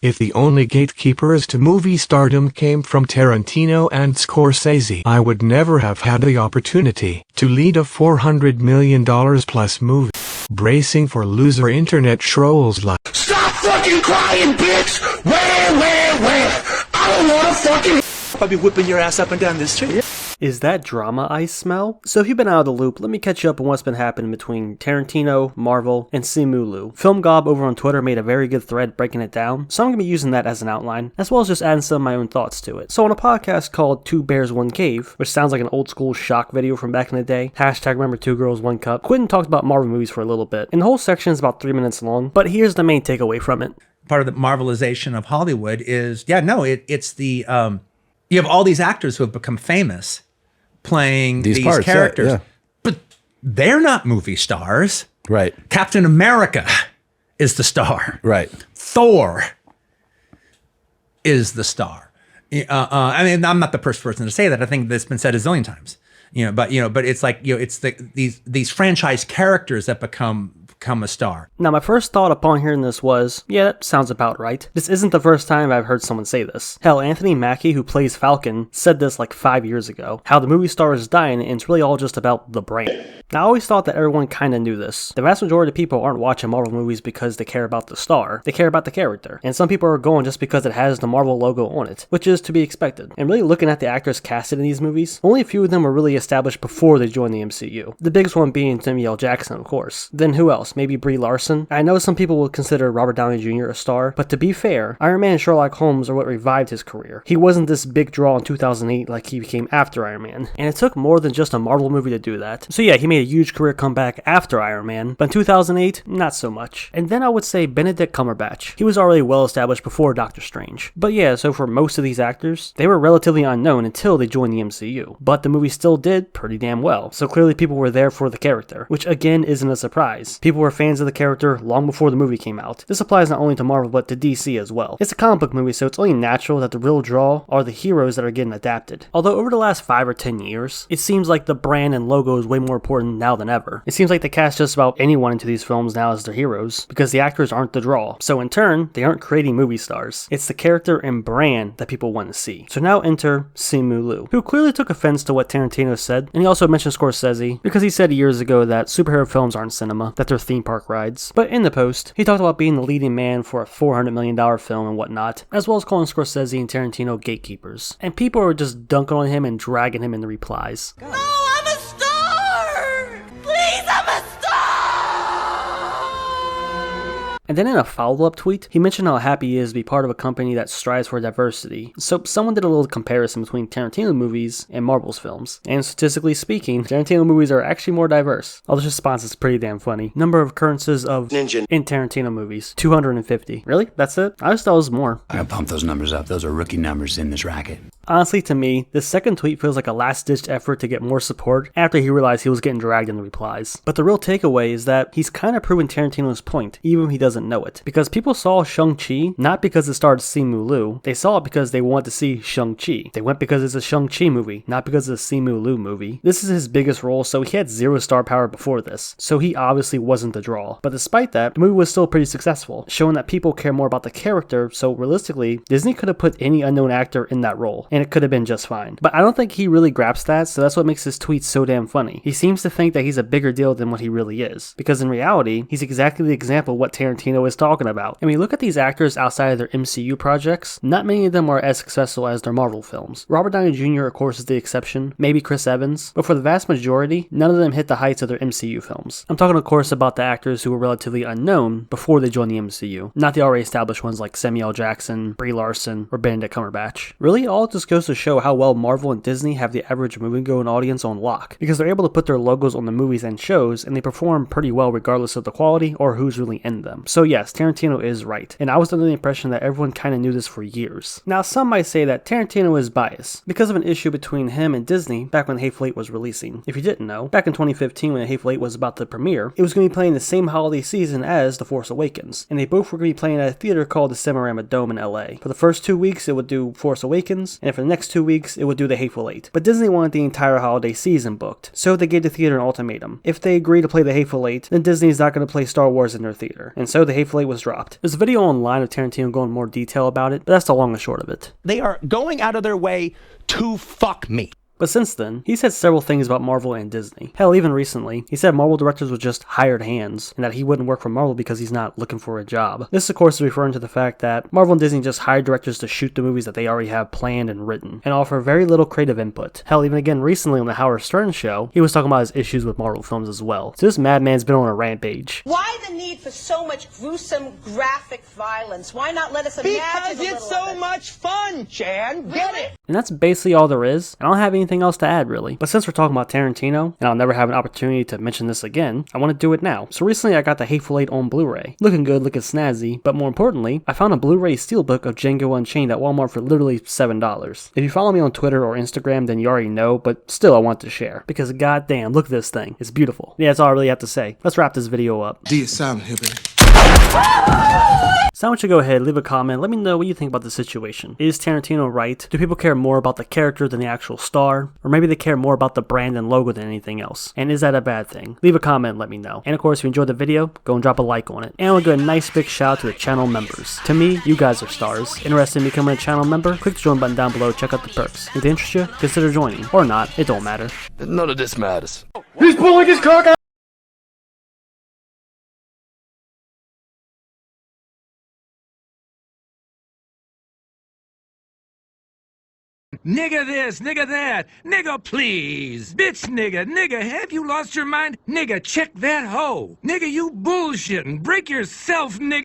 If the only gatekeepers to movie stardom came from Tarantino and Scorsese, I would never have had the opportunity to lead a $400 million plus movie. Bracing for loser internet trolls like, "Stop fucking crying, bitch! Where? I don't wanna fucking..." I'll be whipping your ass up and down this street. Is that drama I smell? So if you've been out of the loop, let me catch you up on what's been happening between Tarantino, Marvel, and Simu Liu. Film Gob over on Twitter made a very good thread breaking it down, so I'm going to be using that as an outline, as well as just adding some of my own thoughts to it. So on a podcast called Two Bears, One Cave, which sounds like an old school shock video from back in the day, hashtag remember Two Girls, One Cup, Quentin talked about Marvel movies for a little bit, and the whole section is about 3 minutes long, but here's the main takeaway from it. Part of the Marvelization of Hollywood is, it's the, you have all these actors who have become famous playing these parts, characters, yeah. But they're not movie stars. Right. Captain America is the star. Right. Thor is the star. I mean, I'm not the first person to say that. I think that's been said a zillion times. But it's like, it's these franchise characters that become a star. Now, my first thought upon hearing this was, yeah, that sounds about right. This isn't the first time I've heard someone say this. Hell, Anthony Mackie, who plays Falcon, said this like 5 years ago, how the movie star is dying and it's really all just about the brand. Now, I always thought that everyone kind of knew this. The vast majority of people aren't watching Marvel movies because they care about the star, they care about the character. And some people are going just because it has the Marvel logo on it, which is to be expected. And really looking at the actors casted in these movies, only a few of them were really established before they joined the MCU. The biggest one being Samuel L. Jackson, of course. Then who else? Maybe Brie Larson? I know some people would consider Robert Downey Jr. a star, but to be fair, Iron Man and Sherlock Holmes are what revived his career. He wasn't this big draw in 2008 like he became after Iron Man. And it took more than just a Marvel movie to do that. So yeah, he made a huge career comeback after Iron Man, but in 2008, not so much. And then I would say Benedict Cumberbatch. He was already well established before Doctor Strange. But yeah, so for most of these actors, they were relatively unknown until they joined the MCU. But the movie still did pretty damn well. So clearly people were there for the character, which again isn't a surprise. People were fans of the character long before the movie came out. This applies not only to Marvel but to DC as well. It's a comic book movie, so it's only natural that the real draw are the heroes that are getting adapted. Although over the last 5 or 10 years, it seems like the brand and logo is way more important now than ever. It seems like they cast just about anyone into these films now as their heroes, because the actors aren't the draw. So in turn, they aren't creating movie stars. It's the character and brand that people want to see. So now enter Simu Liu, who clearly took offense to what Tarantino said, and he also mentioned Scorsese, because he said years ago that superhero films aren't cinema, that they're theme park rides. But in the post, he talked about being the leading man for a $400 million film and whatnot, as well as calling Scorsese and Tarantino gatekeepers. And people were just dunking on him and dragging him in the replies. No, I'm a star! Please, I'm a star! And then in a follow-up tweet, he mentioned how happy he is to be part of a company that strives for diversity. So someone did a little comparison between Tarantino movies and Marvel's films. And statistically speaking, Tarantino movies are actually more diverse. All this response is pretty damn funny. Number of occurrences of ninja in Tarantino movies, 250. Really? That's it? I just thought it was more. I gotta pump those numbers up. Those are rookie numbers in this racket. Honestly, to me, this second tweet feels like a last-ditch effort to get more support after he realized he was getting dragged in the replies. But the real takeaway is that he's kind of proving Tarantino's point, even if he doesn't know it. Because people saw Shang-Chi not because it starred Simu Liu, they saw it because they wanted to see Shang-Chi. They went because it's a Shang-Chi movie, not because it's a Simu Liu movie. This is his biggest role, so he had 0 star power before this, so he obviously wasn't the draw. But despite that, the movie was still pretty successful, showing that people care more about the character, so realistically, Disney could have put any unknown actor in that role, and it could have been just fine. But I don't think he really grasps that, so that's what makes his tweets so damn funny. He seems to think that he's a bigger deal than what he really is, because in reality, he's exactly the example of what Tarantino is talking about. And when you look at these actors outside of their MCU projects, not many of them are as successful as their Marvel films. Robert Downey Jr. of course is the exception, maybe Chris Evans, but for the vast majority, none of them hit the heights of their MCU films. I'm talking of course about the actors who were relatively unknown before they joined the MCU, not the already established ones like Samuel L. Jackson, Brie Larson, or Benedict Cumberbatch. Really, all it just goes to show how well Marvel and Disney have the average moviegoing audience on lock, because they're able to put their logos on the movies and shows, and they perform pretty well regardless of the quality or who's really in them. So yes, Tarantino is right, and I was under the impression that everyone kind of knew this for years. Now some might say that Tarantino is biased, because of an issue between him and Disney back when Hateful Eight was releasing. If you didn't know, back in 2015 when Hateful Eight was about to premiere, it was going to be playing the same holiday season as The Force Awakens, and they both were going to be playing at a theater called the Cinerama Dome in LA. For the first 2 weeks it would do Force Awakens, and and for the next 2 weeks, it would do The Hateful Eight. But Disney wanted the entire holiday season booked, so they gave the theater an ultimatum. If they agree to play The Hateful Eight, then Disney's not going to play Star Wars in their theater. And so The Hateful Eight was dropped. There's a video online of Tarantino going in more detail about it, but that's the long and short of it. They are going out of their way to fuck me. But since then, he said several things about Marvel and Disney. Hell, even recently, he said Marvel directors were just hired hands, and that he wouldn't work for Marvel because he's not looking for a job. This, of course, is referring to the fact that Marvel and Disney just hired directors to shoot the movies that they already have planned and written, and offer very little creative input. Hell, even again recently on the Howard Stern show, he was talking about his issues with Marvel films as well. So this madman's been on a rampage. Why the need for so much gruesome, graphic violence? Why not let us imagine Because it's so much fun, Chan. Get it? And that's basically all there is. I don't have anything else to add, really. But since we're talking about Tarantino, and I'll never have an opportunity to mention this again, I want to do it now. So recently I got The Hateful Eight on Blu-ray. Looking good, looking snazzy, but more importantly, I found a Blu-ray steelbook of Django Unchained at Walmart for literally $7. If you follow me on Twitter or Instagram, then you already know, but still I want to share. Because goddamn, look at this thing. It's beautiful. Yeah, that's all I really have to say. Let's wrap this video up. D is silent here, baby. So I want you to go ahead, leave a comment, let me know what you think about the situation. Is Tarantino right? Do people care more about the character than the actual star? Or maybe they care more about the brand and logo than anything else? And is that a bad thing? Leave a comment and let me know. And of course, if you enjoyed the video, go and drop a like on it. And I want to give a nice big shout out to the channel members. To me, you guys are stars. Interested in becoming a channel member? Click the join button down below, check out the perks. If they interest you, consider joining. Or not, it don't matter. None of this matters. He's pulling his cock out. Nigga this, nigga that, nigga please, bitch nigga, have you lost your mind? Nigga, check that hoe. Nigga, you bullshitting, break yourself, nigga.